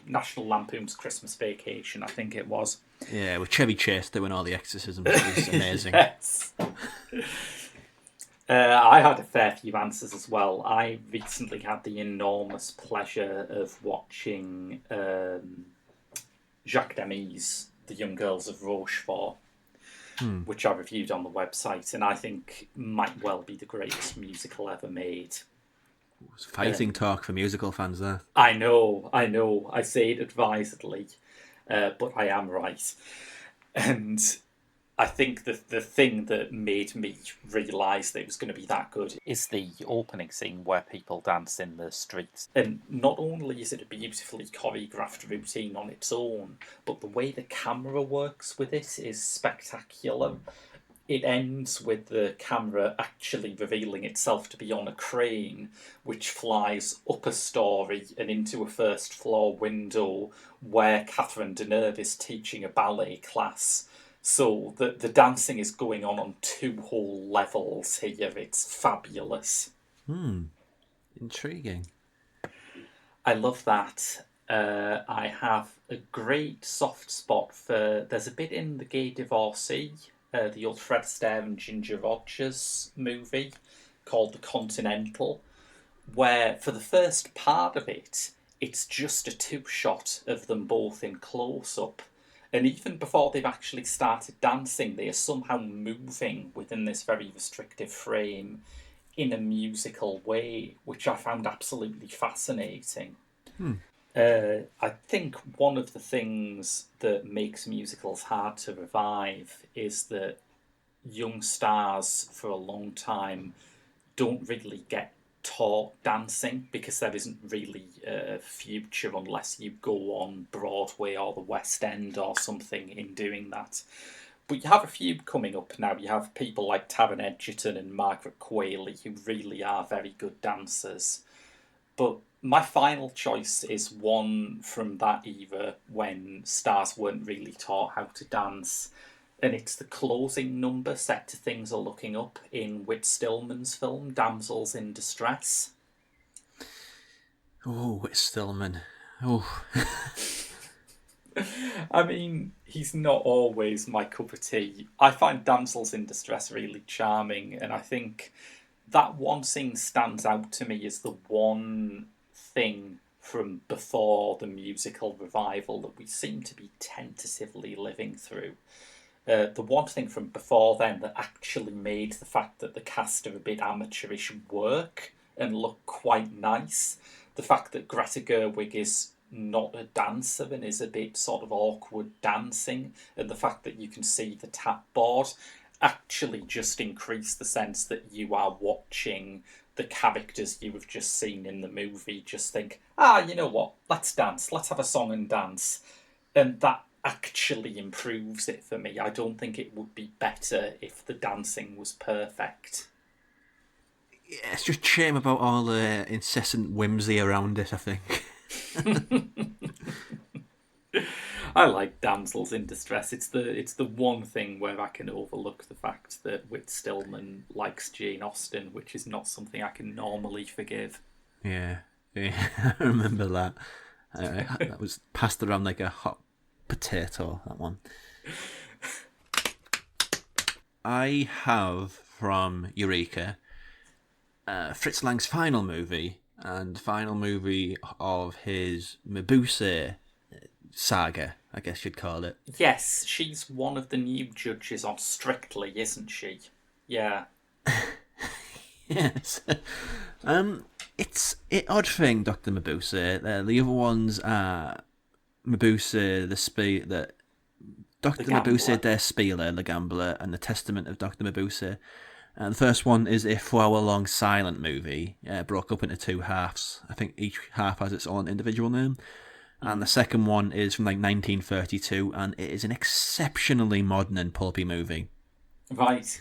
National Lampoon's Christmas Vacation, I think it was. Yeah, with Chevy Chase doing all the exorcisms. It was amazing. Yes. I had a fair few answers as well. I recently had the enormous pleasure of watching Jacques Demy's The Young Girls of Rochefort, which I reviewed on the website, and I think might well be the greatest musical ever made. It's fighting talk for musical fans there. I know. I say it advisedly, but I am right. And I think the thing that made me realise that it was going to be that good is the opening scene where people dance in the streets. And not only is it a beautifully choreographed routine on its own, but the way the camera works with it is spectacular. It ends with the camera actually revealing itself to be on a crane, which flies up a story and into a first floor window where Catherine Deneuve is teaching a ballet class. So the dancing is going on two whole levels here. It's fabulous. Intriguing. I love that. I have a great soft spot for... There's a bit in The Gay Divorcee, the old Fred Astaire and Ginger Rogers movie called The Continental, where for the first part of it, it's just a two-shot of them both in close-up. And even before they've actually started dancing, they are somehow moving within this very restrictive frame in a musical way, which I found absolutely fascinating. I think one of the things that makes musicals hard to revive is that young stars for a long time don't really get taught dancing because there isn't really a future unless you go on Broadway or the West End or something in doing that. But you have a few coming up now. You have people like Taron Egerton and Margaret Qualley who really are very good dancers. But my final choice is one from that era when stars weren't really taught how to dance. And it's the closing number set to Things Are Looking Up in Whit Stillman's film, Damsels in Distress. Oh, Whit Stillman. Oh. I mean, he's not always my cup of tea. I find Damsels in Distress really charming, and I think that one scene stands out to me as the one thing from before the musical revival that we seem to be tentatively living through. The one thing from before then that actually made the fact that the cast are a bit amateurish work and look quite nice. The fact that Greta Gerwig is not a dancer and is a bit sort of awkward dancing, and the fact that you can see the tap board actually just increase the sense that you are watching the characters you have just seen in the movie just think, you know what, let's dance, let's have a song and dance. And that actually improves it for me. I don't think it would be better if the dancing was perfect. Yeah, it's just shame about all the incessant whimsy around it, I think. I like damsels in distress. It's the one thing where I can overlook the fact that Whit Stillman likes Jane Austen, which is not something I can normally forgive. Yeah, I remember that. That was passed around like a hot potato, that one. I have from Eureka Fritz Lang's final movie of his Mabuse saga, I guess you'd call it. Yes, she's one of the new judges on Strictly, isn't she? Yeah. Yes. It's an odd thing, Dr. Mabuse. The other ones are Mabuse, Dr. Mabuse, Der Spieler, the Gambler, and the Testament of Dr. Mabuse. The first one is a 4-hour-long silent movie, broke up into two halves. I think each half has its own individual name. And the second one is from like 1932, and it is an exceptionally modern and pulpy movie. Right.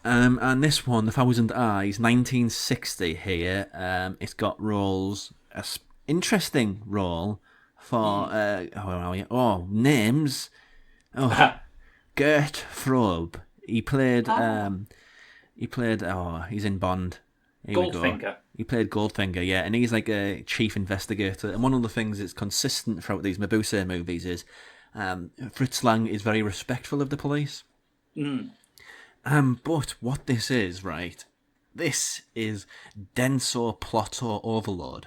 And this one, The Thousand Eyes, 1960 here. It's got roles, interesting role for names. Gert Frobe. He played. He's in Bond. Here Goldfinger. He played Goldfinger, yeah, and he's like a chief investigator. And one of the things that's consistent throughout these Mabuse movies is Fritz Lang is very respectful of the police. But what this is, right? This is denso plotto overload.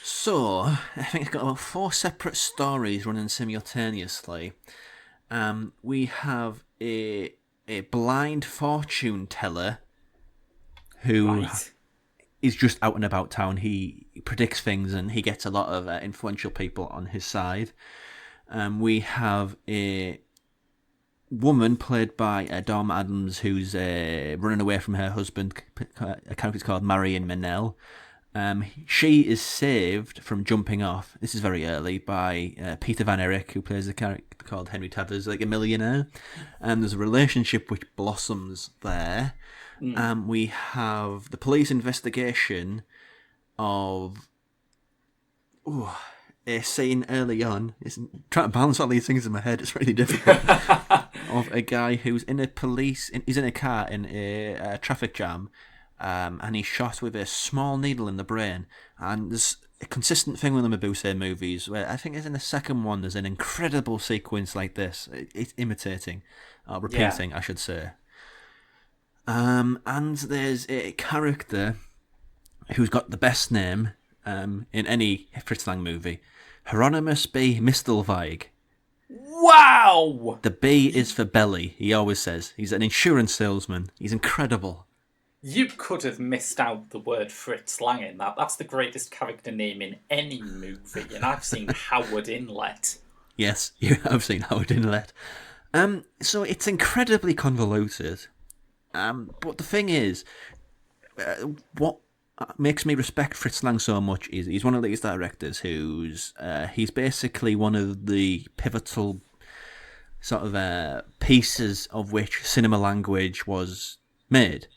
So, I think it's got about 4 separate stories running simultaneously. We have a blind fortune teller who is just out and about town. He predicts things and he gets a lot of influential people on his side. We have a woman played by Dom Adams who's running away from her husband. A character's called Marion Menel. She is saved from jumping off, this is very early, by Peter Van Eyck, who plays a character called Henry Tethers, like a millionaire. There's a relationship which blossoms there. We have the police investigation of a scene early on. It's trying to balance all these things in my head. It's really difficult. Of a guy who's in he's in a car in a traffic jam, and he's shot with a small needle in the brain. And there's a consistent thing with the Mabuse movies, where I think it's in the second one. There's an incredible sequence like this. It's imitating, repeating, I should say. And there's a character who's got the best name in any Fritz Lang movie, Hieronymus B. Mistelweig. Wow! The B is for belly, he always says. He's an insurance salesman. He's incredible. You could have missed out the word Fritz Lang in that. That's the greatest character name in any movie, and I've seen Howard Inlet. Yes, you have seen Howard Inlet. So it's incredibly convoluted. But the thing is, what makes me respect Fritz Lang so much is he's one of these directors who's he's basically one of the pivotal sort of pieces of which cinema language was made.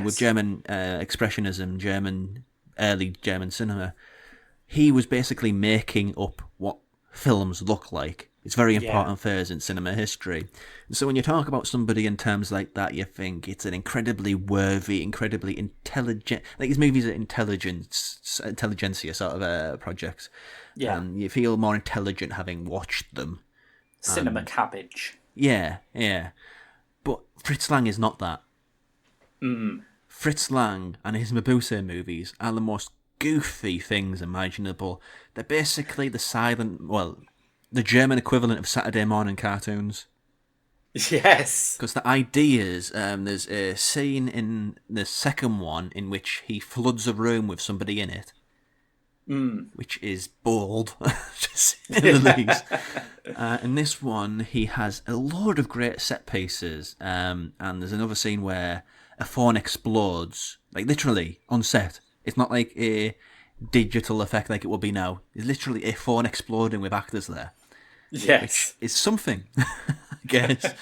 With German expressionism, early German cinema, he was basically making up what films look like. It's very important phase in cinema history. And so when you talk about somebody in terms like that, you think it's an incredibly worthy, incredibly intelligent... Like his movies are intelligentsia sort of projects. Yeah. You feel more intelligent having watched them. Cinema cabbage. Yeah. But Fritz Lang is not that. Fritz Lang and his Mabuse movies are the most goofy things imaginable. They're basically the German equivalent of Saturday morning cartoons. Yes. Because the ideas, there's a scene in the second one in which he floods a room with somebody in it. Which is bold, to say the least. In this one, he has a load of great set pieces, and there's another scene where a phone explodes, like literally on set. It's not like a digital effect like it would be now. It's literally a phone exploding with actors there, Yes. which is something, I guess.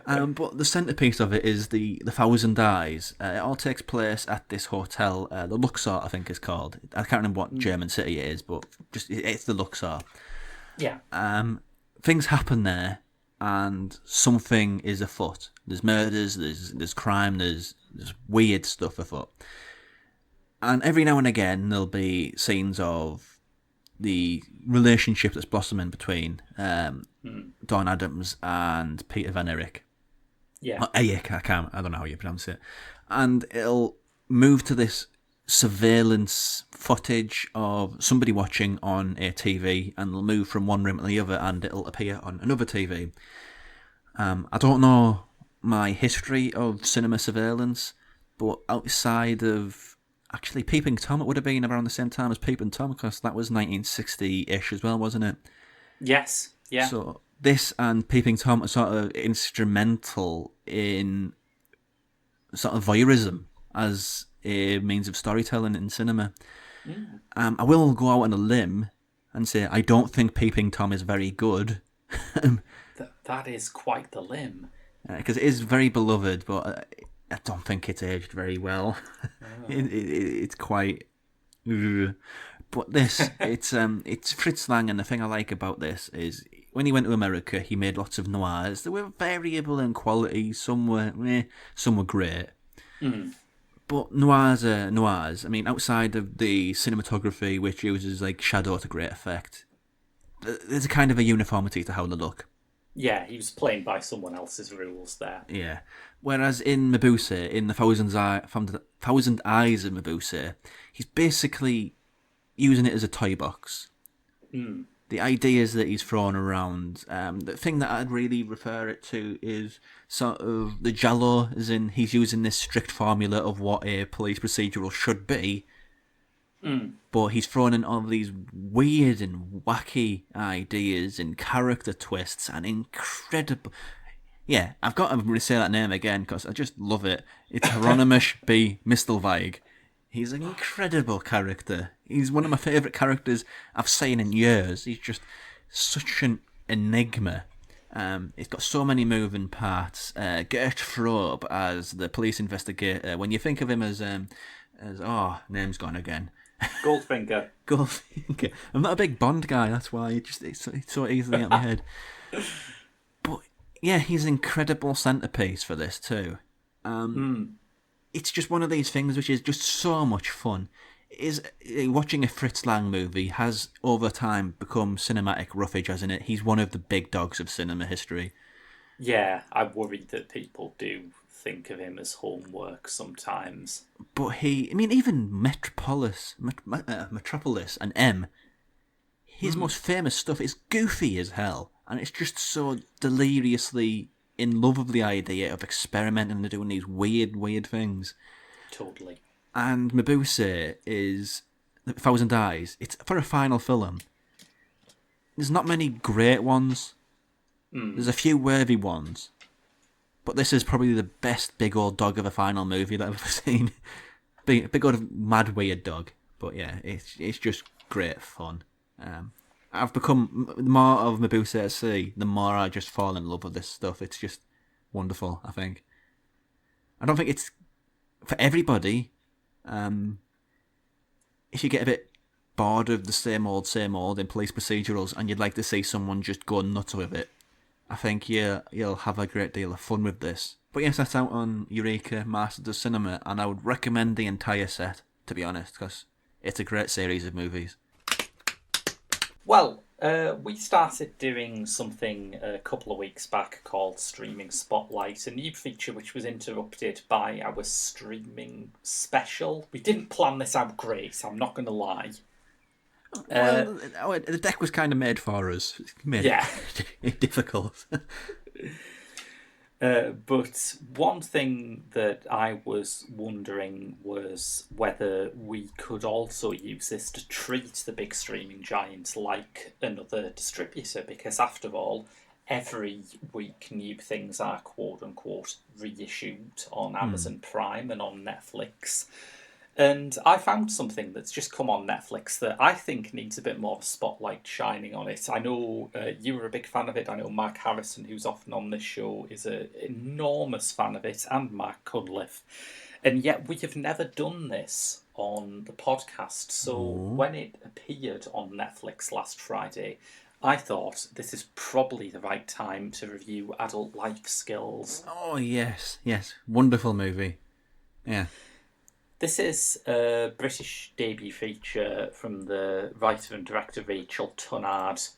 But the centerpiece of it is the Thousand Eyes. It all takes place at this hotel, the Luxor, I think it's called. I can't remember what German city it is, but just it's the Luxor. Yeah. Things happen there, and something is afoot. There's murders, there's crime, there's weird stuff afoot. And every now and again, there'll be scenes of the relationship that's blossoming between Don Adams and Peter Van Eyck. Yeah. Eyck, I don't know how you pronounce it. And it'll move to this surveillance footage of somebody watching on a TV, and they'll move from one room to the other, and it'll appear on another TV. I don't know my history of cinema surveillance, but outside of actually Peeping Tom, it would have been around the same time as Peeping Tom, because that was 1960-ish as well, wasn't it? Yes. Yeah. So this and Peeping Tom are sort of instrumental in sort of voyeurism as a means of storytelling in cinema. I will go out on a limb and say I don't think Peeping Tom is very good. That is quite the limb. Because it is very beloved, but I don't think it's aged very well. It's quite... But this, it's Fritz Lang, and the thing I like about this is when he went to America, he made lots of noirs. They were variable in quality. Some were great. But noirs are noirs. I mean, outside of the cinematography, which uses like shadow to great effect, there's a kind of a uniformity to how they look. Yeah, he was playing by someone else's rules there. Yeah. Whereas in Mabuse, in the Thousand Eyes of Mabuse, he's basically using it as a toy box. The ideas that he's thrown around, the thing that I'd really refer it to is sort of the giallo, as in he's using this strict formula of what a police procedural should be, but he's thrown in all these weird and wacky ideas and character twists and incredible... Yeah, I've got to say that name again because I just love it. It's Hieronymus B. Mistelweig. He's an incredible character. He's one of my favourite characters I've seen in years. He's just such an enigma. It's got so many moving parts. Gert Frobe as the police investigator. When you think of him as name's gone again. Goldfinger. Goldfinger. I'm not a big Bond guy, that's why it's so easily out my head. But yeah, he's an incredible centerpiece for this too. It's just one of these things which is just so much fun. Watching a Fritz Lang movie has over time become cinematic roughage, hasn't it? He's one of the big dogs of cinema history. Yeah, I worry that people do think of him as homework sometimes. But even Metropolis and M, his most famous stuff is goofy as hell, and it's just so deliriously in love with the idea of experimenting and doing these weird things. Totally. And Mabuse is Thousand Eyes. It's for a final film. There's not many great ones. There's a few worthy ones. But this is probably the best big old dog of a final movie that I've ever seen. Big old mad weird dog. But yeah, it's just great fun. I've become the more of Mabuse I see, the more I just fall in love with this stuff. It's just wonderful, I think. I don't think it's for everybody. If you get a bit bored of the same old in police procedurals and you'd like to see someone just go nuts with it, I think you'll have a great deal of fun with this. But yes, that's out on Eureka Masters of Cinema, and I would recommend the entire set, to be honest, because it's a great series of movies. Well, we started doing something a couple of weeks back called Streaming Spotlight, a new feature which was interrupted by our streaming special. We didn't plan this out great, I'm not going to lie. Well, the deck was kind of made for us. It difficult. But one thing that I was wondering was whether we could also use this to treat the big streaming giants like another distributor, because after all, every week new things are quote unquote reissued on Amazon Prime and on Netflix. And I found something that's just come on Netflix that I think needs a bit more of a spotlight shining on it. I know you were a big fan of it. I know Mark Harrison, who's often on this show, is an enormous fan of it, and Mark Cunliffe. And yet we have never done this on the podcast. So when it appeared on Netflix last Friday, I thought this is probably the right time to review Adult Life Skills. Oh, yes. Wonderful movie. Yeah. This is a British debut feature from the writer and director Rachel Tunnard.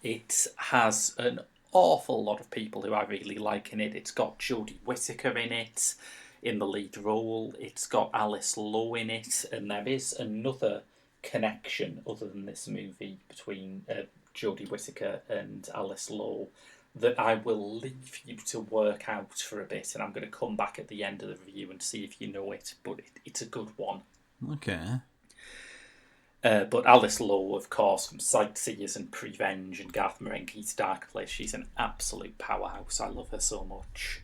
It has an awful lot of people who I really like in it. It's got Jodie Whittaker in it, in the lead role. It's got Alice Lowe in it, and there is another connection other than this movie between Jodie Whittaker and Alice Lowe that I will leave you to work out for a bit, and I'm going to come back at the end of the review and see if you know it, but it's a good one. Okay. But Alice Lowe, of course, from Sightseers and Prevenge and Garth Marenghi's Dark Place, she's an absolute powerhouse. I love her so much.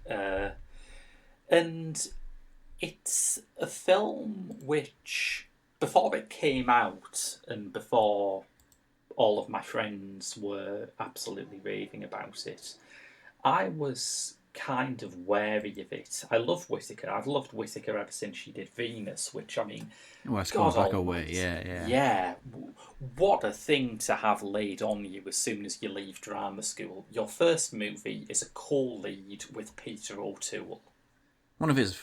And it's a film which, before it came out and before all of my friends were absolutely raving about it, I was kind of wary of it. I love Whittaker. I've loved Whittaker ever since she did Venus, which, I mean... Well, it's gone back away, yeah. Yeah, what a thing to have laid on you as soon as you leave drama school. Your first movie is a co-lead with Peter O'Toole. One of his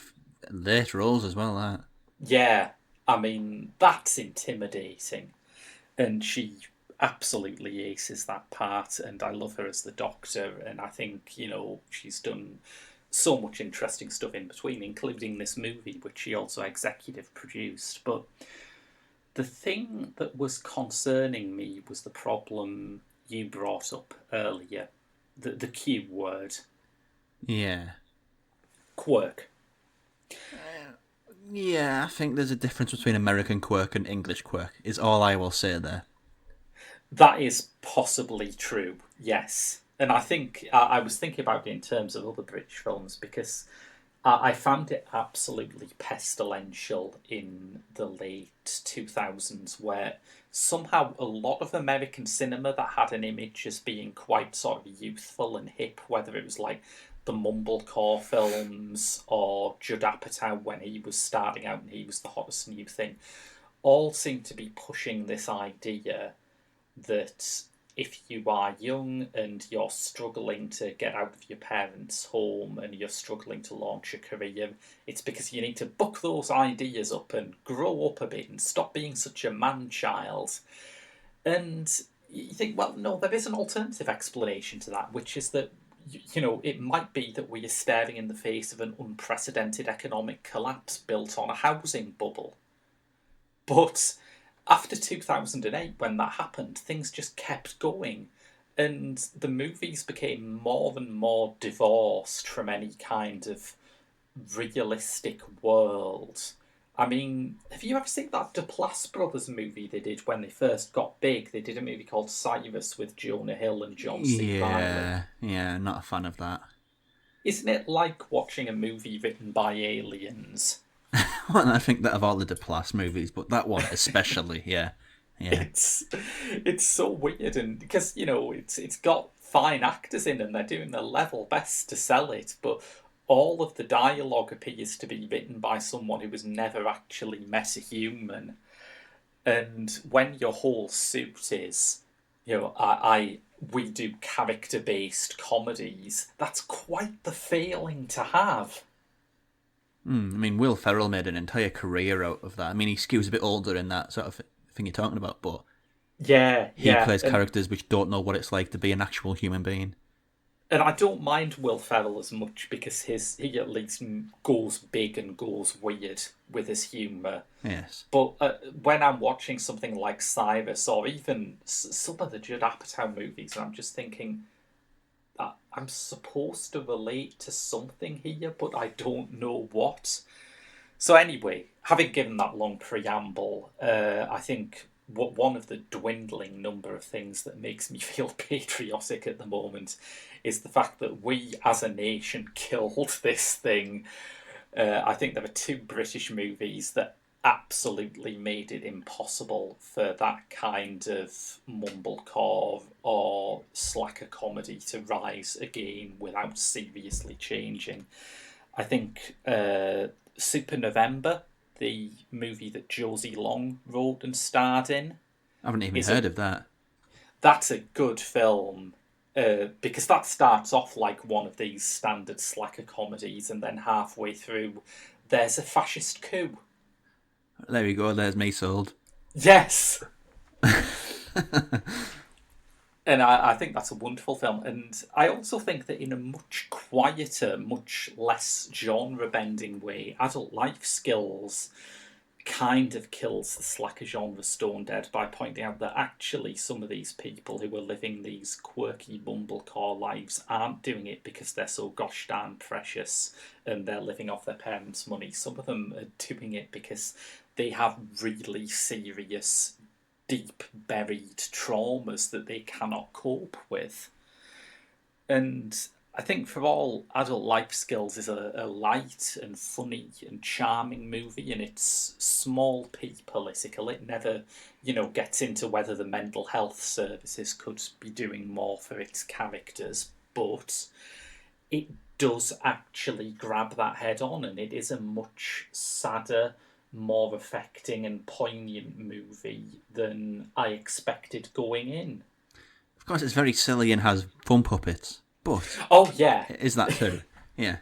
late roles as well, that. Yeah, I mean, that's intimidating. And she absolutely aces that part, and I love her as the Doctor, and I think, you know, she's done so much interesting stuff in between, including this movie, which she also executive produced. But the thing that was concerning me was the problem you brought up earlier, the Q word. Yeah. Quirk. Yeah, I think there's a difference between American quirk and English quirk, is all I will say there. That is possibly true, yes. And I think I was thinking about it in terms of other British films, because I found it absolutely pestilential in the late 2000s, where somehow a lot of American cinema that had an image as being quite sort of youthful and hip, whether it was like the Mumblecore films or Judd Apatow when he was starting out and he was the hottest new thing, all seemed to be pushing this idea that if you are young and you're struggling to get out of your parents' home and you're struggling to launch a career, it's because you need to buck those ideas up and grow up a bit and stop being such a man-child. And you think, well, no, there is an alternative explanation to that, which is that, you know, it might be that we are staring in the face of an unprecedented economic collapse built on a housing bubble. But after 2008, when that happened, things just kept going. And the movies became more and more divorced from any kind of realistic world. I mean, have you ever seen that Duplass Brothers movie they did when they first got big? They did a movie called Cyrus with Jonah Hill and John C. Reilly. Yeah, not a fan of that. Isn't it like watching a movie written by aliens? Well, I think that of all the Duplass movies, but that one especially, yeah. It's so weird, and because, you know, it's got fine actors in and they're doing their level best to sell it, but all of the dialogue appears to be written by someone who has never actually met a human. And when your whole suit is, you know, we do character-based comedies, that's quite the failing to have. I mean, Will Ferrell made an entire career out of that. I mean, he skews a bit older in that sort of thing you're talking about, but he plays characters which don't know what it's like to be an actual human being. And I don't mind Will Ferrell as much because he at least goes big and goes weird with his humour. Yes. But when I'm watching something like Cyrus or even some of the Judd Apatow movies, I'm just thinking, I'm supposed to relate to something here, but I don't know what. So anyway, having given that long preamble, I think one of the dwindling number of things that makes me feel patriotic at the moment is the fact that we as a nation killed this thing. I think there were two British movies that absolutely made it impossible for that kind of mumblecore or slacker comedy to rise again without seriously changing. I think Super November, the movie that Josie Long wrote and starred in, I haven't even heard of that. That's a good film. Because that starts off like one of these standard slacker comedies, and then halfway through, there's a fascist coup. There we go. There's me sold. Yes! And I think that's a wonderful film. And I also think that in a much quieter, much less genre-bending way, Adult Life Skills kind of kills the slacker genre stone dead by pointing out that actually some of these people who are living these quirky bumblecore lives aren't doing it because they're so gosh darn precious and they're living off their parents' money. Some of them are doing it because they have really serious, deep buried traumas that they cannot cope with. And I think for all, Adult Life Skills is a light and funny and charming movie, and it's small p political. It never, gets into whether the mental health services could be doing more for its characters, but it does actually grab that head on, and it is a much sadder, more affecting and poignant movie than I expected going in. Of course, it's very silly and has fun puppets. But oh yeah, is that too? Yeah.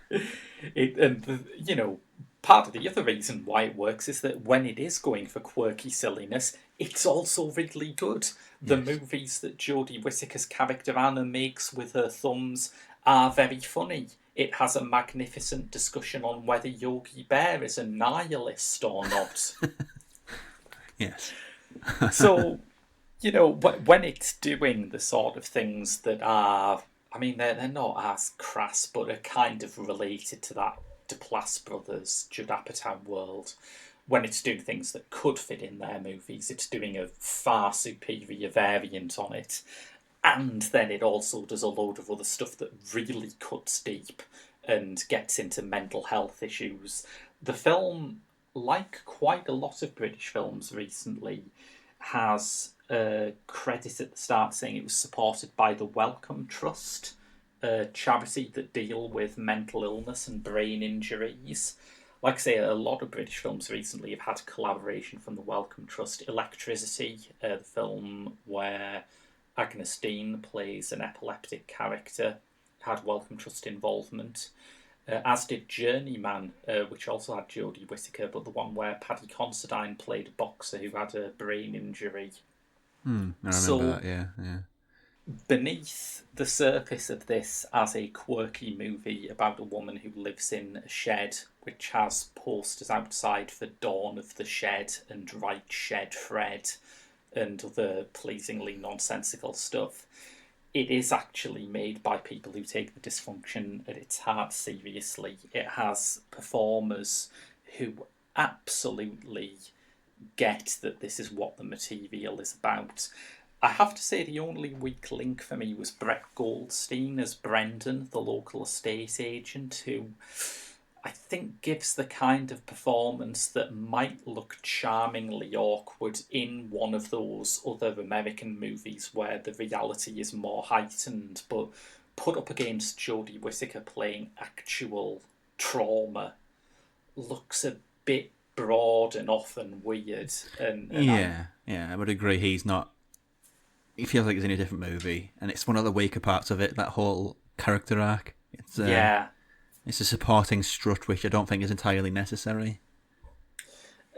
Part of the other reason why it works is that when it is going for quirky silliness, it's also really good. The movies that Jodie Whittaker's character Anna makes with her thumbs are very funny. It has a magnificent discussion on whether Yogi Bear is a nihilist or not. Yes. So, when it's doing the sort of things that are, they're not as crass, but are kind of related to that Duplass Brothers, Judd Apatow world. When it's doing things that could fit in their movies, it's doing a far superior variant on it. And then it also does a load of other stuff that really cuts deep and gets into mental health issues. The film, like quite a lot of British films recently, has a credit at the start saying it was supported by the Wellcome Trust, a charity that deal with mental illness and brain injuries. Like I say, a lot of British films recently have had collaboration from the Wellcome Trust. Electricity, the film where Agnes Dean plays an epileptic character, had Wellcome Trust involvement, as did Journeyman, which also had Jodie Whittaker, but the one where Paddy Considine played a boxer who had a brain injury. I remember that, yeah. Beneath the surface of this as a quirky movie about a woman who lives in a shed which has posters outside for Dawn of the Shed and Right Shed Fred and other pleasingly nonsensical stuff, it is actually made by people who take the dysfunction at its heart seriously. It has performers who absolutely get that this is what the material is about. I have to say the only weak link for me was Brett Goldstein as Brendan, the local estate agent, who I think gives the kind of performance that might look charmingly awkward in one of those other American movies where the reality is more heightened, but put up against Jodie Whittaker playing actual trauma looks a bit broad and often weird. And I would agree. He feels like he's in a different movie, and it's one of the weaker parts of it, that whole character arc. It's a supporting strut, which I don't think is entirely necessary.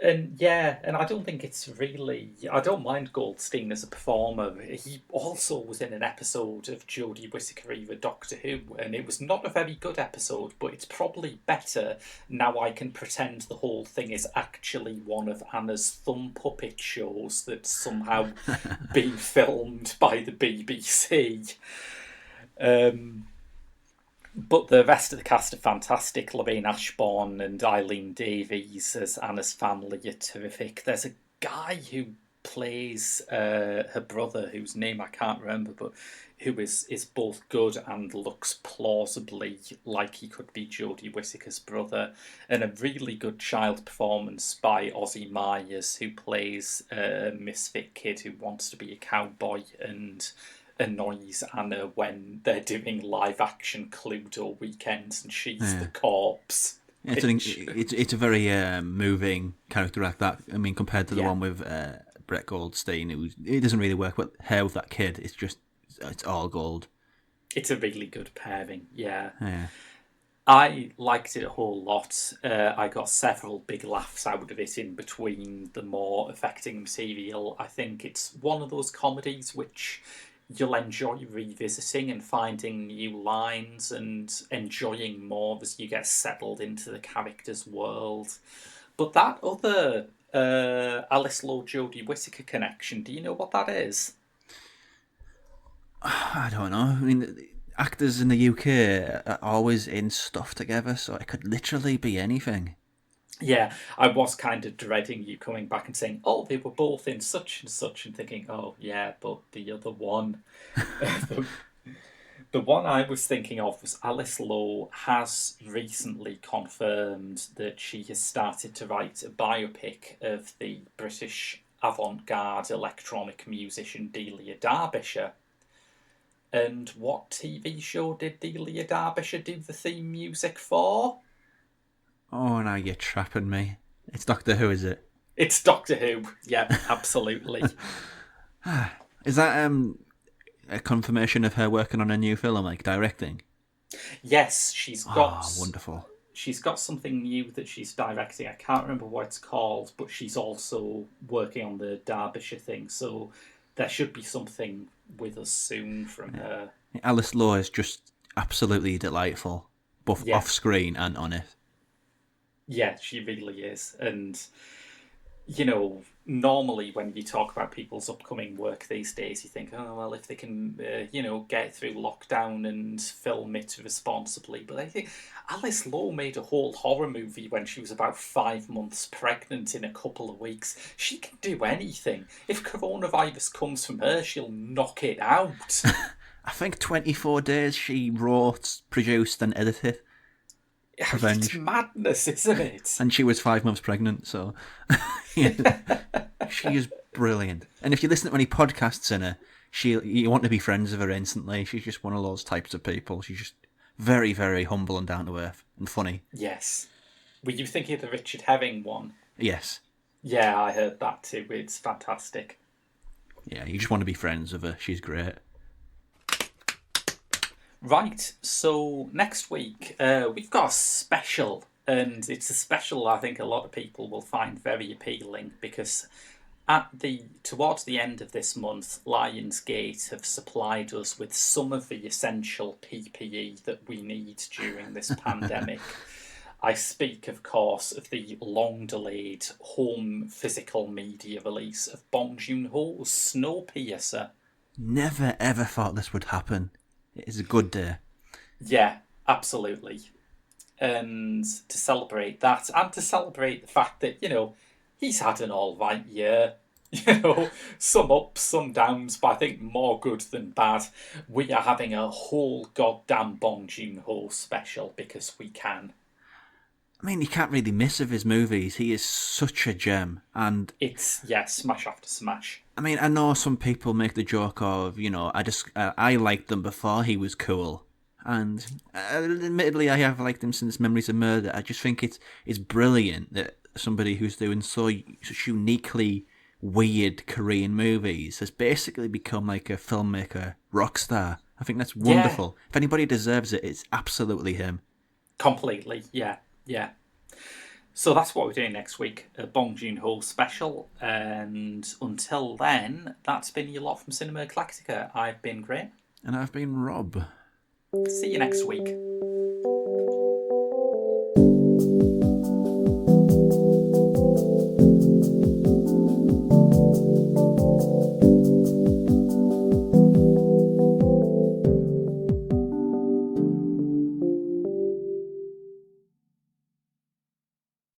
And I don't think it's really... I don't mind Goldstein as a performer. He also was in an episode of Jodie Whittaker Eva Doctor Who, and it was not a very good episode, but it's probably better now I can pretend the whole thing is actually one of Anna's thumb puppet shows that's somehow been filmed by the BBC. But the rest of the cast are fantastic. Lorraine Ashbourne and Eileen Davies as Anna's family are terrific. There's a guy who plays her brother, whose name I can't remember, but who is both good and looks plausibly like he could be Jodie Whittaker's brother, and a really good child performance by Ozzie Myers, who plays a misfit kid who wants to be a cowboy and annoys Anna when they're doing live action Cluedo weekends and she's the corpse. It's a very moving character act, that. I mean, compared to the Yeah. one with Brett Goldstein, it doesn't really work with her with that kid. It's all gold. It's a really good pairing, yeah. Yeah. I liked it a whole lot. I got several big laughs out of it in between the more affecting material. I think it's one of those comedies which you'll enjoy revisiting and finding new lines and enjoying more as you get settled into the character's world. But that other Alice Lowe Jodie Whittaker connection, do you know what that is? I don't know. I mean, actors in the UK are always in stuff together, so it could literally be anything. Yeah, I was kind of dreading you coming back and saying, oh, they were both in such and such, and thinking, oh, yeah, but the other one. The one I was thinking of was Alice Lowe has recently confirmed that she has started to write a biopic of the British avant-garde electronic musician Delia Derbyshire. And what TV show did Delia Derbyshire do the theme music for? Oh, now you're trapping me. It's Doctor Who, is it? It's Doctor Who. Yeah, absolutely. Is that a confirmation of her working on a new film, like directing? Yes, she's got. Oh, wonderful. She's got something new that she's directing. I can't remember what it's called, but she's also working on the Derbyshire thing. So there should be something with us soon from her. Alice Lowe is just absolutely delightful, both off screen and on it. Yeah, she really is. And, you know, normally when you talk about people's upcoming work these days, you think, oh, well, if they can, get through lockdown and film it responsibly. But I think Alice Lowe made a whole horror movie when she was about 5 months pregnant in a couple of weeks. She can do anything. If coronavirus comes from her, she'll knock it out. I think 24 days she wrote, produced and edited. Revenge. It's madness, isn't it? And she was 5 months pregnant, so she is brilliant. And if you listen to any podcasts in her, you want to be friends with her instantly. She's just one of those types of people. She's just very, very humble and down to earth and funny. Yes. Were you thinking of the Richard Herring one? Yes. Yeah, I heard that too. It's fantastic. Yeah, you just want to be friends with her. She's great. Right, so next week we've got a special, and it's a special I think a lot of people will find very appealing because towards the end of this month, Lionsgate have supplied us with some of the essential PPE that we need during this pandemic. I speak, of course, of the long-delayed home physical media release of Bong Joon-ho's Snowpiercer. Never ever thought this would happen. It is a good day. Yeah, absolutely. And to celebrate that, and to celebrate the fact that, he's had an all right year. Some ups, some downs, but I think more good than bad. We are having a whole goddamn Bong Joon-ho special because we can. I mean, you can't really miss of his movies. He is such a gem. And it's, smash after smash. I mean, I know some people make the joke of, I liked them before he was cool. And admittedly, I have liked him since Memories of Murder. I just think it's brilliant that somebody who's doing such uniquely weird Korean movies has basically become like a filmmaker rock star. I think that's wonderful. Yeah. If anybody deserves it, it's absolutely him. Completely, yeah. So that's what we're doing next week, a Bong Joon-ho special. And until then, that's been your lot from Cinema Galactica. I've been Graham. And I've been Rob. See you next week.